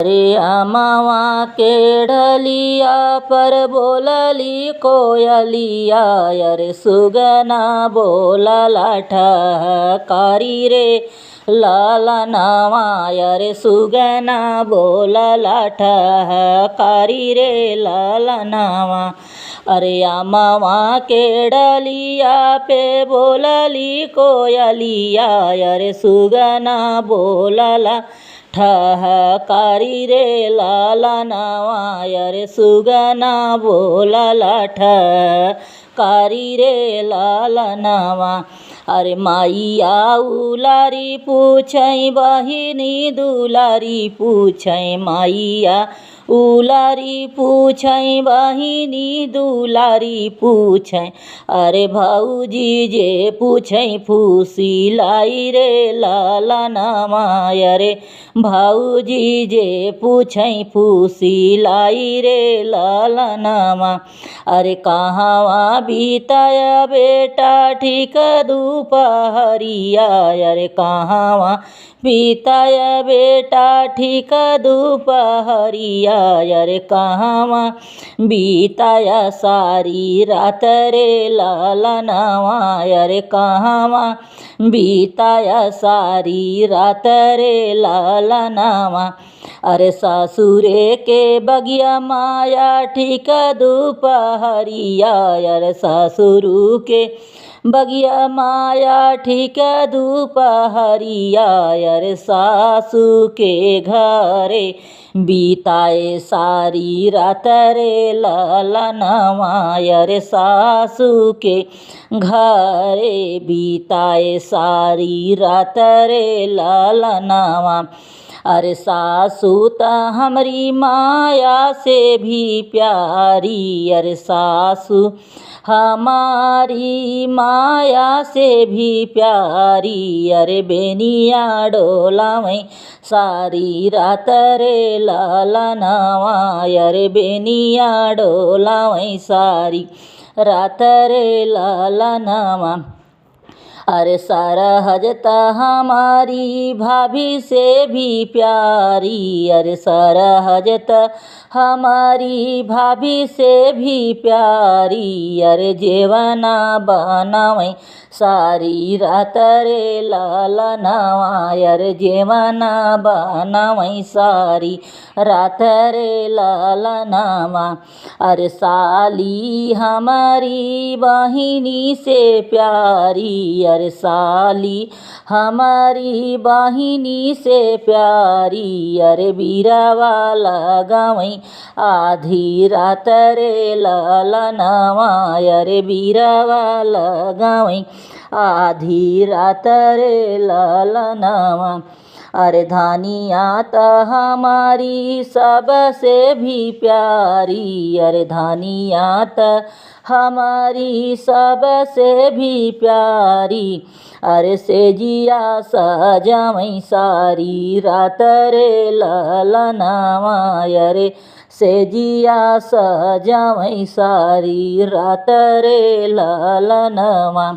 अरे अमावा के ढलिया पर बोलली कोयलिया, अरे सुगना बोलला ठहकारी रे ललनवा, अरे सुगना बोलला ठहकारी रे ललनवा। अरे अमावा के डलिया पे बोलली कोयलिया, अरे सुगना बोलला ठहकारी रे ललनवा, अरे सुगना बोलला ठहकारी रे ललनवा। अरे माइया उलारी पूछै बहिनी दुलारी पूछै, माइया उलारी पूछै बहिनी दुलारी पूछै, अरे भौजी जे पूछै फुसिलाई रे ललनवा, अरे भौजी जे पूछै फुसिलाई रे ललनवा। अरे कहवा बीतय बेटा ठीक दुपहरिया, अरे कहवा बीतय बेटा ठीक दुपहरिया, अरे कहवा बीतय सारी रात रे ललनवा, अरे कहवा बीतय सारी रात रे ललनवा। अरे ससुरे के बगिया माया ठीक दुपहरिया, अरे ससुरु के बगिया माया ठीक दुपहरिया, अरे सासू के घरे बीताए सारी रात रे ललनवा, अरे सासू के घरे बीताए सारी रात रे ललनवा। अरे सासू त हमरी माया से भी प्यारी, अरे सासू हमारी माया से भी प्यारी, अरे बेनिया डोलावै सारी रात रे ललनवा, अरे बेनिया डोलावै सारी रात रे ललनवा। अरे सरहज त हमारी भाभी से भी प्यारी, अरे सरहज त हमारी भाभी से भी प्यारी, अरे जेवना बनावै सारी रात रे ललनवा, अरे जेवना बनावै सारी रात रे ललनवा। अरे साली हमारी बहिनी से प्यारी, अरे साली हमारी बहिनी से प्यारी, अरे बीरावा लगावै आधी रात रे ललनवा, अरे बीरावा लगावै आधी रात रे ललनवा। अरे धनिया त हमारी सबसे भी प्यारी, अरे धनिया त हमारी सबसे भी प्यारी, अरे सेजिया सजावै सारी रात रे ललनवा, अरे सेजिया सजावै सारी रात रे ललनवा।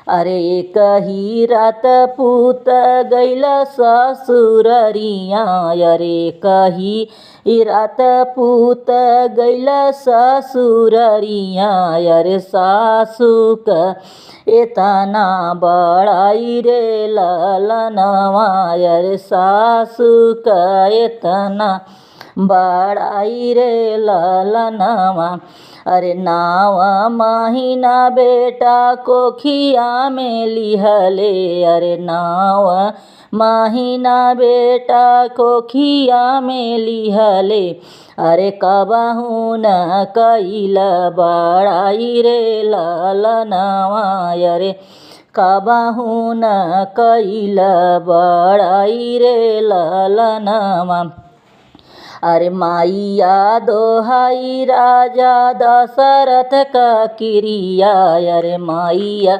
अरे एक ही रात पूत गैल ससुररिया, अरे एक ही रात पूत गैल ससुररिया, अरे सासू क एतना बड़ाई रे ललनवा, अरे सासू क एतना बड़ाई रे ललनवा। अरे नावा महीना बेटा कोखिया में लिहले, अरे नावा महीना बेटा कोखिया में लिहले, अरे कबहू न कैल बड़ाई रे ललनवा, अरे कबहू न कैल बड़ाई रे ललनवा। अरे माइया दोहाई राजा दशरथ का क्रिया, अरे माइया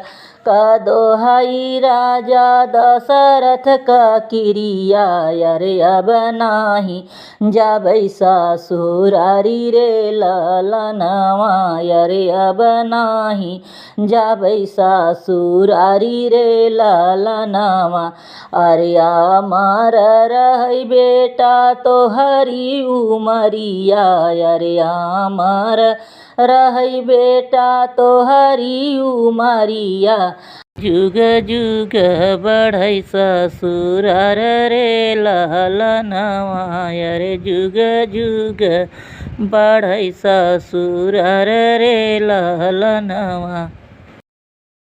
का दोहाई राजा दशरथ का क्रिया अरे अब नाही जाबै ससुरारी रे ललनवा अरे अब नाही जाबै ससुरारी रे ललनवा। अरे अमर रहै बेटा तोहरी उमरिया अरे अमर रहै बेटा तोहरी उमरिया। जुग जुग बढ़ै ससुरार रे ललनवा अरे जुग जुग बढ़ै ससुरार रे ललनवा।